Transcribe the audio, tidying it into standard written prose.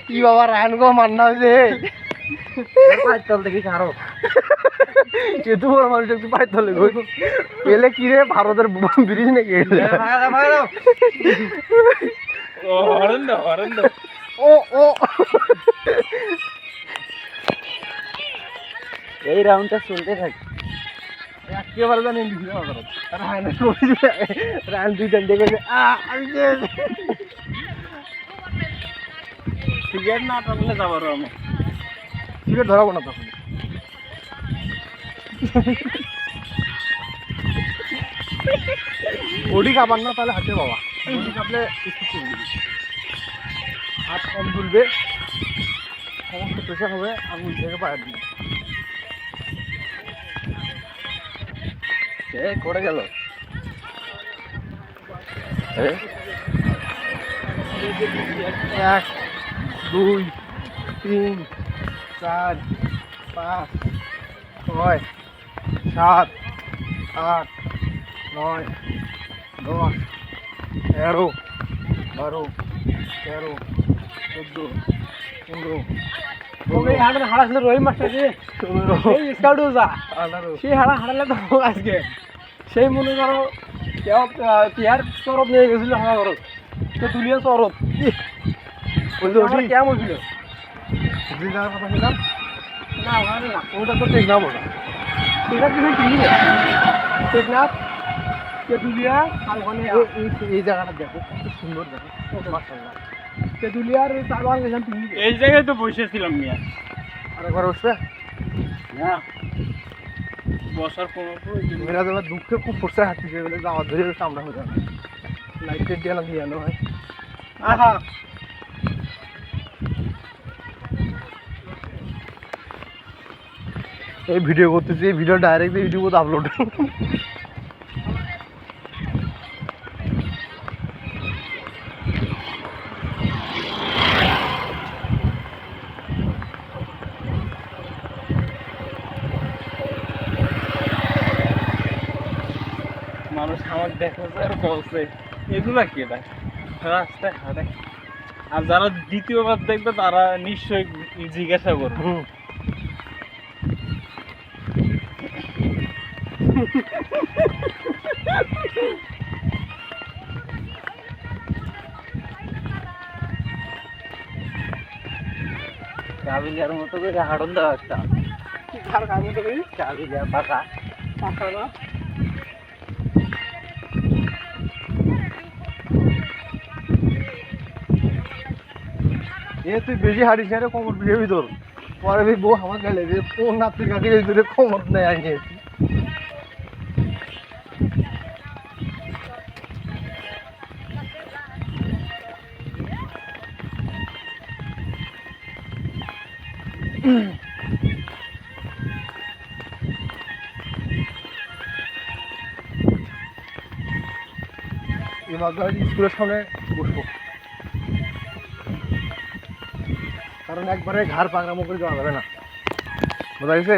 কি বাবা রায়ন গো মান্না হয়েছে চল দেখি কারো যেহেতু বড় মানুষ একটু পাই তলে এলে কি রে ভারতের ব্রিজ নাকি ও ও এই রাউন্ডটা চলতে থাকে একেবারে জানি রায়ন দুইটা দেখেছে সিগারেট না টানলে যাবো আমি সিগারেট ধরাবো না তখন বডি কাবার না তাহলে হাতে বাবা বডি কাপলে হাত কম তুলবে সমস্ত প্রেশার হবে আঙুল থেকে পায়ের দিকে করে গেল এক দুই তিন চার পাঁচ ছয় সাত আট নয় 10 11 12 13 14 15 হাড়া ছিল রহিম মাস্টার সেই হাড়া হারালে তো আজকে সেই মনে করো কেয়ার চরত নিয়ে গেছিল হাড়া ঘরত সে তুলিয়া চরত কেমন হয়েছিল যে যাওয়ার কথা ছিলাম না ওখানে না ওটা তো ঠিক না বলা সেটা কিছু ঠিক না ঠিক না তেঁতুলিয়া আর ওখানে এই জায়গাটা দেখো কত সুন্দর দেখো মাশাআল্লাহ তেঁতুলিয়ার তারওয়ার গেছিলাম পিকনিকে এই জায়গায় তো বসেছিলাম মিয়া আরেকবার বসবে না বসার কোনো প্রয়োজন মেরা যাবার দুঃখে খুব পড়ছে হাঁটতে বলে যাওয়া ধরে আমরা হয়ে যাবে লাইটের দিয়ে না দিয়ে আনো হয় আহা এই ভিডিও করতেছি এই ভিডিও ডাইরেক্ট ইউটিউবে আপলোড মানুষ আমার দেখে আর বলছে এগুলা কি দেখ রাস্তায় হাঁটে আর যারা দ্বিতীয়বার দেখবে তারা নিশ্চয়ই জিজ্ঞাসা করবে কাবিলের মতো করে হাঁটন দেওয়া একটা কাবিলের পাখা পাখা না এ তুই বেশি হারিস না রে কোমর বিয়ে ভিতর পরে বউ আমার গেলে যে কোন নাতির কাছে ভিতরে কোমর নেই আনিয়েছি এবার স্কুলের সামনে বসবো কারণ একবারে ঘাড় পাকড়ামো করে যাওয়া যাবে না বোঝা গেছে